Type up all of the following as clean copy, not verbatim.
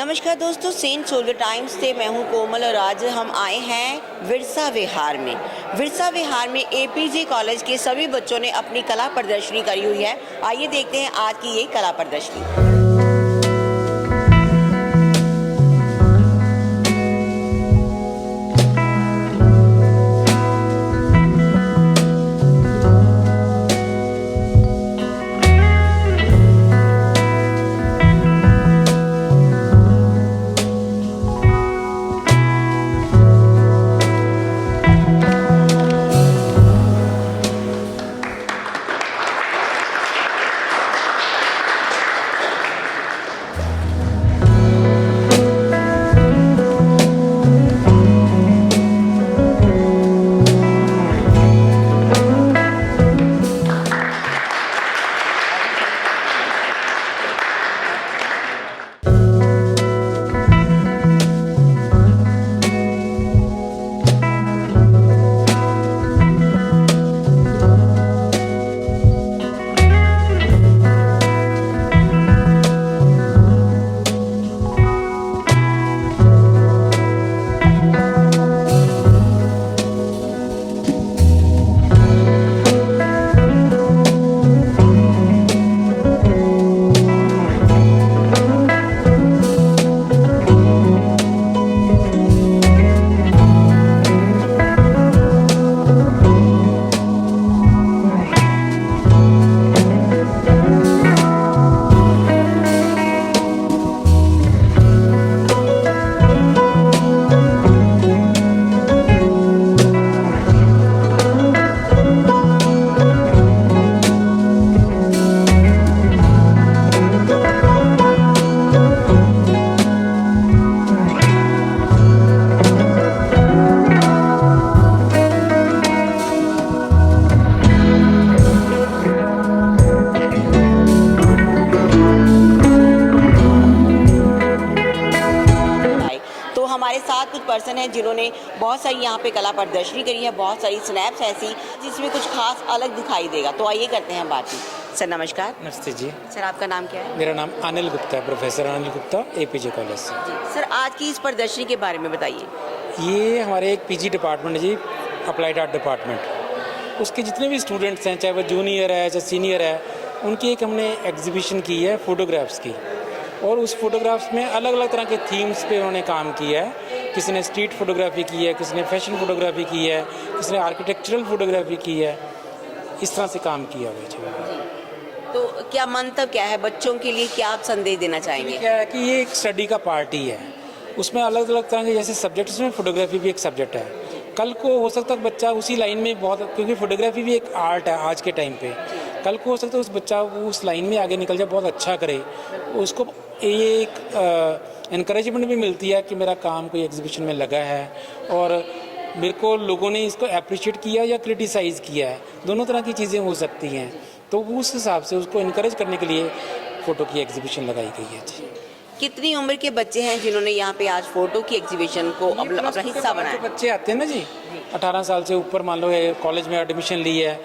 नमस्कार दोस्तों, Saint soldier times से मैं हूं कोमल और आज हम आए हैं विरसा विहार में। विरसा विहार में एपीजे कॉलेज के सभी बच्चों ने अपनी कला प्रदर्शनी करी हुई है। आइए देखते हैं आज की ये कला प्रदर्शनी। हमारे साथ कुछ पर्सन हैं जिन्होंने बहुत सारी यहाँ पे कला प्रदर्शनी करी है, बहुत सारी स्नैप्स ऐसी जिसमें कुछ खास अलग दिखाई देगा। तो आइए करते हैं बातचीत। सर नमस्कार। नमस्ते जी। सर आपका नाम क्या है? मेरा नाम अनिल गुप्ता है, professor Anil Gupta, APJ college से। सर आज की इस प्रदर्शनी के बारे में बताइए। ये हमारे एक पीजी डिपार्टमेंट है जी, अप्लाइड आर्ट डिपार्टमेंट। उसके जितने भी स्टूडेंट्स हैं, चाहे वो जूनियर है चाहे सीनियर है, उनकी एक हमने एग्जीबिशन की है फ़ोटोग्राफ्स की। और उस फोटोग्राफ्स में अलग अलग तरह के थीम्स पे उन्होंने काम किया है। किसी ने स्ट्रीट फोटोग्राफी की है, किसी ने फैशन फोटोग्राफी की है, किसी ने आर्किटेक्चरल फोटोग्राफी की है। इस तरह से काम किया हुआ है। तो क्या मंतव्य क्या है बच्चों के लिए, क्या आप संदेश देना चाहेंगे? क्या है कि ये एक स्टडी का पार्ट ही है। उसमें अलग अलग तरह के जैसे सब्जेक्ट, उसमें फोटोग्राफी भी एक सब्जेक्ट है। कल को हो सकता है बच्चा उसी लाइन में बहुत, क्योंकि फोटोग्राफी भी एक आर्ट है आज के टाइम पे। कल को हो सकता है उस बच्चा उस लाइन में आगे निकल जाए, बहुत अच्छा करे, उसको ये एक इनकरेजमेंट भी मिलती है कि मेरा काम कोई एग्जीबिशन में लगा है और मेरे को लोगों ने इसको अप्रिशिएट किया या क्रिटिसाइज़ किया है। दोनों तरह की चीज़ें हो सकती हैं। तो उस हिसाब से उसको इनकरेज करने के लिए फ़ोटो की एग्जीबिशन लगाई गई है जी। कितनी उम्र के बच्चे हैं जिन्होंने यहाँ पे आज फोटो की एग्जीबिशन को अपना हिस्सा बनाया? बच्चे आते हैं ना जी, 18 साल से ऊपर, मान लो कॉलेज में एडमिशन ली है,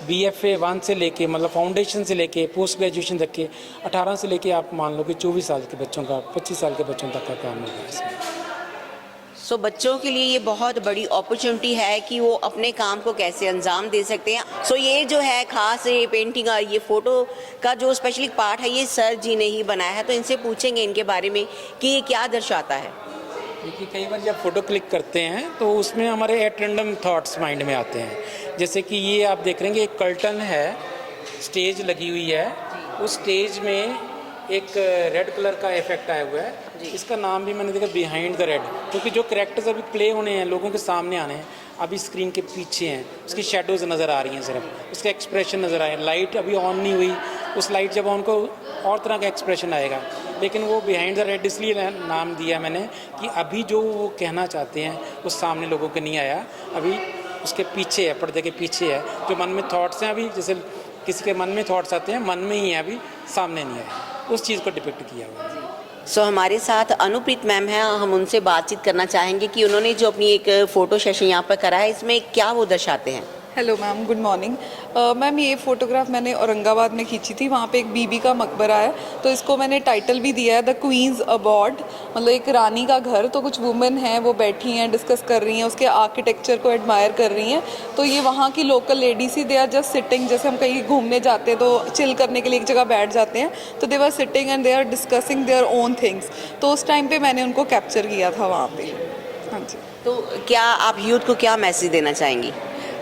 BFA 1 से लेके, मतलब फाउंडेशन से लेके पोस्ट ग्रेजुएशन तक के 18 से लेके आप मान लो कि 24 साल के बच्चों का, 25 साल के बच्चों तक का काम होगा इसमें। सो बच्चों के लिए ये बहुत बड़ी अपॉर्चुनिटी है कि वो अपने काम को कैसे अंजाम दे सकते हैं। सो ये जो है खास ये पेंटिंग और ये फ़ोटो का जो स्पेशल पार्ट है, ये सर जी ने ही बनाया है। तो इनसे पूछेंगे इनके बारे में कि ये क्या दर्शाता है। क्योंकि कई बार जब फ़ोटो क्लिक करते हैं तो उसमें हमारे एट रैंडम थॉट्स माइंड में आते हैं। जैसे कि ये आप देख रहे हैं, एक कर्टन है, स्टेज लगी हुई है, उस स्टेज में एक रेड कलर का इफेक्ट आया हुआ है। इसका नाम भी मैंने देखा बिहाइंड द रेड, क्योंकि जो कैरेक्टर्स अभी प्ले होने हैं, लोगों के सामने आने हैं, अभी स्क्रीन के पीछे हैं, उसकी शेडोज़ नज़र आ रही हैं, सिर्फ उसका एक्सप्रेशन नज़र आए। लाइट अभी ऑन नहीं हुई, उस लाइट जब ऑन को और तरह का एक्सप्रेशन आएगा। लेकिन वो बिहाइंड द रेड इसलिए नाम दिया मैंने कि अभी जो वो कहना चाहते हैं वो सामने लोगों के नहीं आया, अभी उसके पीछे है, पर्दे के पीछे है। जो मन में थॉट्स हैं, अभी जैसे किसी के मन में थॉट्स आते हैं, मन में ही है, अभी सामने नहीं आया, उस चीज़ को डिपिक्ट किया हुआ है। सो हमारे साथ अनुप्रीत मैम हैं, हम उनसे बातचीत करना चाहेंगे कि उन्होंने जो अपनी एक फ़ोटो सेशन यहाँ पर करा है, इसमें क्या वो दर्शाते हैं। Hello ma'am, good morning. Ma'am ये फ़ोटोग्राफ मैंने औरंगाबाद में खींची थी, वहाँ पे एक बीबी का मकबरा है, तो इसको मैंने टाइटल भी दिया है द क्वींस अबॉर्ड, मतलब एक रानी का घर। तो कुछ वुमेन हैं, वो बैठी हैं, डिस्कस कर रही हैं, उसके आर्किटेक्चर को एडमायर कर रही हैं। तो ये वहाँ की लोकल लेडीज़ ही, दे आर जस्ट सिटिंग, जैसे हम कहीं घूमने जाते हैं तो चिल करने के लिए एक जगह बैठ जाते हैं, तो they were sitting and they are discussing their own things. तो उस टाइम पर मैंने उनको कैप्चर किया था वहाँ पर। हाँ जी। तो क्या आप यूथ को क्या मैसेज देना चाहेंगी?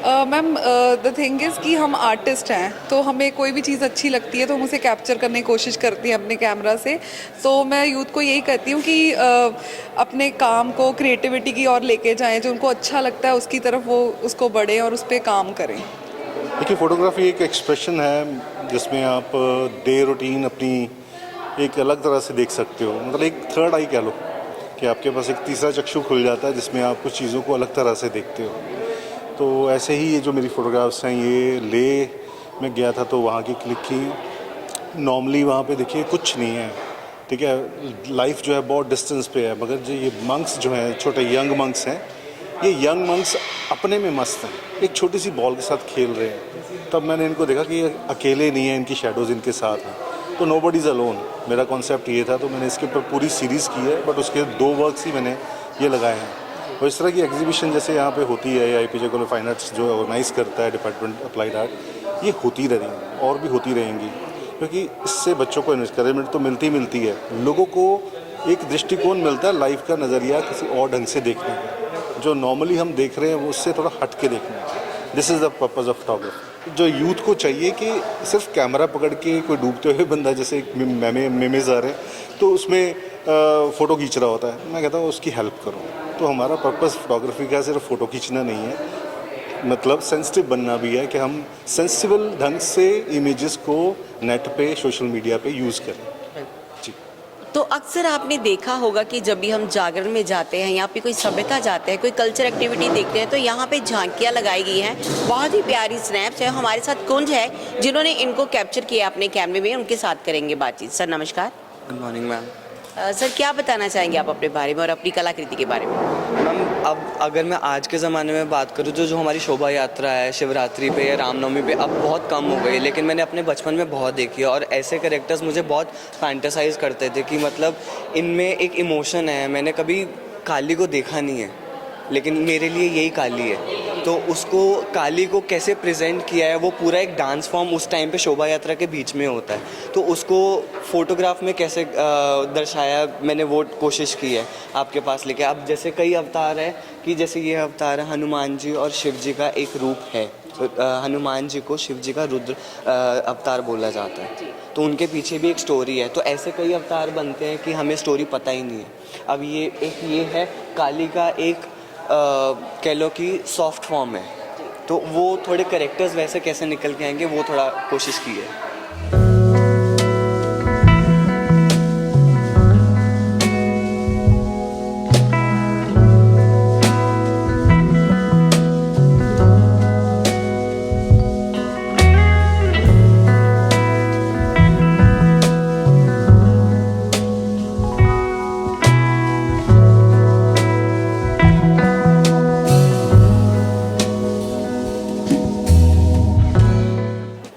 मैम द थिंग इज़ कि हम आर्टिस्ट हैं, तो हमें कोई भी चीज़ अच्छी लगती है तो हम उसे कैप्चर करने की कोशिश करती हैं अपने कैमरा से। तो मैं यूथ को यही कहती हूँ कि अपने काम को क्रिएटिविटी की ओर लेके जाएं, जो उनको अच्छा लगता है उसकी तरफ वो उसको बढ़ें और उस पर काम करें। देखिए, फ़ोटोग्राफी एक एक्सप्रेशन है जिसमें आप डे रूटीन अपनी एक अलग तरह से देख सकते हो, मतलब एक थर्ड आई कह लो कि आपके पास एक तीसरा चक्षु खुल जाता है जिसमें आप कुछ चीज़ों को अलग तरह से देखते हो। तो ऐसे ही ये जो मेरी फ़ोटोग्राफ्स हैं, ये ले में गया था तो वहाँ की क्लिक की। नॉर्मली वहाँ पे देखिए कुछ नहीं है, ठीक है, लाइफ जो है बहुत डिस्टेंस पे है, मगर जो ये मंक्स जो हैं, छोटे यंग मंक्स हैं, ये यंग मंक्स अपने में मस्त हैं, एक छोटी सी बॉल के साथ खेल रहे हैं। तब मैंने इनको देखा कि ये अकेले नहीं हैं, इनकी शेडोज़ इनके साथ हैं, तो नोबडी इज़ अलोन। मेरा कॉन्सेप्ट ये था, तो मैंने इसके ऊपर पूरी सीरीज़ की है, बट उसके 2 वर्क्स ही मैंने ये लगाए हैं। और इस तरह की एग्जीबिशन जैसे यहाँ पे होती है, IPJ कॉलेज फाइन आर्ट्स जो ऑर्गेनाइज करता है डिपार्टमेंट अप्लाइड आर्ट, ये होती रहेंगी और भी होती रहेंगी, क्योंकि इससे बच्चों को इनकरेजमेंट तो मिलती है, लोगों को एक दृष्टिकोण मिलता है लाइफ का, नज़रिया किसी और ढंग से देखने का, जो नॉर्मली हम देख रहे हैं वो उससे थोड़ा हट के देखना है। This is the purpose of photography. जो यूथ को चाहिए कि सिर्फ कैमरा पकड़ के कोई डूबते हुए बंदा, जैसे एक मेमेज आ रहे हैं तो उसमें फ़ोटो खींच रहा होता है, मैं कहता हूँ उसकी हेल्प करो। तो हमारा पर्पस फोटोग्राफी का सिर्फ फ़ोटो खींचना नहीं है, मतलब सेंसिटिव बनना भी है कि हम सेंसिबल ढंग से इमेजेस को नेट पे, सोशल मीडिया पे यूज़ करें। जी। तो अक्सर आपने देखा होगा कि जब भी हम जागरण में जाते हैं या फिर कोई सभ्यता जाते हैं, कोई कल्चर एक्टिविटी देखते हैं, तो यहाँ पे झांकियाँ लगाई गई हैं, बहुत ही प्यारी स्नैप्स है। हमारे साथ कुंज है जिन्होंने इनको कैप्चर किया अपने कैमरे में, उनके साथ करेंगे बातचीत। सर नमस्कार। Good morning ma'am. सर क्या बताना चाहेंगे आप अपने बारे में और अपनी कलाकृति के बारे में? मैम अब अगर मैं आज के ज़माने में बात करूँ, जो हमारी शोभा यात्रा है शिवरात्रि पे या रामनवमी पे, अब बहुत कम हो गई, लेकिन मैंने अपने बचपन में बहुत देखी है, और ऐसे कैरेक्टर्स मुझे बहुत फैंटेसाइज करते थे कि मतलब इनमें एक इमोशन है। मैंने कभी काली को देखा नहीं है, लेकिन मेरे लिए यही काली है, तो उसको काली को कैसे प्रेजेंट किया है, वो पूरा एक डांस फॉर्म उस टाइम पे शोभा यात्रा के बीच में होता है, तो उसको फ़ोटोग्राफ में कैसे दर्शाया, मैंने वो कोशिश की है आपके पास लेके। अब जैसे कई अवतार है कि जैसे ये अवतार है हनुमान जी और शिव जी का एक रूप है, हनुमान जी को शिव जी का रुद्र अवतार बोला जाता है, तो उनके पीछे भी एक स्टोरी है। तो ऐसे कई अवतार बनते हैं कि हमें स्टोरी पता ही नहीं है। अब ये है काली का एक कह लो कि सॉफ्ट फॉर्म है, तो वो थोड़े कैरेक्टर्स वैसे कैसे निकल के आएंगे, वो थोड़ा कोशिश की है।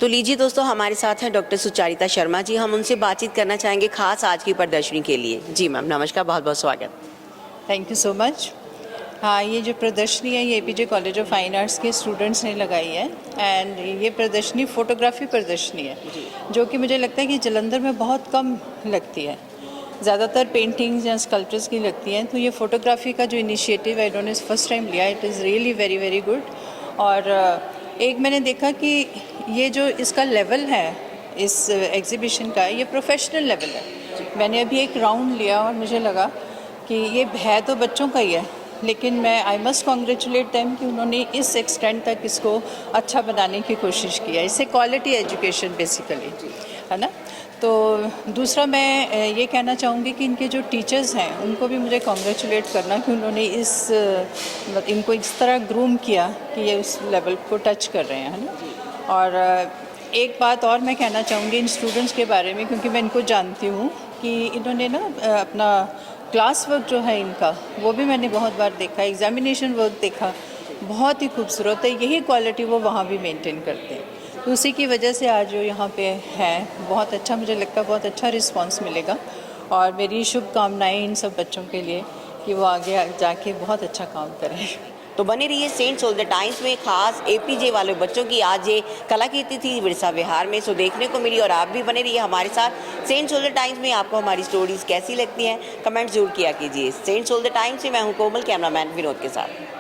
तो लीजिए दोस्तों, हमारे साथ हैं डॉक्टर सुचारिता शर्मा जी, हम उनसे बातचीत करना चाहेंगे खास आज की प्रदर्शनी के लिए। जी मैम नमस्कार, बहुत बहुत स्वागत। Thank you so much. हाँ, ये जो प्रदर्शनी है ये APJ college of fine arts के स्टूडेंट्स ने लगाई है, एंड ये प्रदर्शनी फ़ोटोग्राफी प्रदर्शनी है, जो कि मुझे लगता है कि जलंधर में बहुत कम लगती है, ज़्यादातर पेंटिंग्स या स्कल्पचर्स की लगती हैं। तो ये फ़ोटोग्राफी का जो इनिशिएटिव है इन्होंने फर्स्ट टाइम लिया, it is really very very good. और एक मैंने देखा कि ये जो इसका लेवल है इस एग्ज़िबिशन का, ये प्रोफेशनल लेवल है। मैंने अभी एक राउंड लिया और मुझे लगा कि ये है तो बच्चों का ही है, लेकिन मैं आई मस्ट कॉन्ग्रेचुलेट देम कि उन्होंने इस एक्सटेंट तक इसको अच्छा बनाने की कोशिश की है। इससे क्वालिटी एजुकेशन बेसिकली है ना। तो दूसरा मैं ये कहना चाहूँगी कि इनके जो टीचर्स हैं उनको भी मुझे कॉन्ग्रेचुलेट करना कि उन्होंने इनको इस तरह ग्रूम किया कि ये उस लेवल को टच कर रहे हैं, है ना। और एक बात और मैं कहना चाहूँगी इन स्टूडेंट्स के बारे में, क्योंकि मैं इनको जानती हूँ कि इन्होंने ना अपना क्लास वर्क जो है इनका, वो भी मैंने बहुत बार देखा, एग्जामिनेशन वर्क देखा, बहुत ही खूबसूरत है। यही क्वालिटी वो वहाँ भी मेंटेन करते हैं, तो उसी की वजह से आज जो यहाँ पे है बहुत अच्छा, मुझे लगता है बहुत अच्छा रिस्पांस मिलेगा। और मेरी शुभकामनाएं इन सब बच्चों के लिए कि वो आगे जाके बहुत अच्छा काम करें। तो बने रहिए सेंट सोल्जर टाइम्स में। खास एपीजे वाले बच्चों की आज ये कलाकृति थी विरसा विहार में, सो देखने को मिली। और आप भी बने रहिए हमारे साथ सेंट सोल्जर टाइम्स में। आपको हमारी स्टोरीज कैसी लगती हैं कमेंट जरूर किया कीजिए। सेंट सोल्जर टाइम्स से मैं हूँ कोमल, कैमरामैन विनोद के साथ।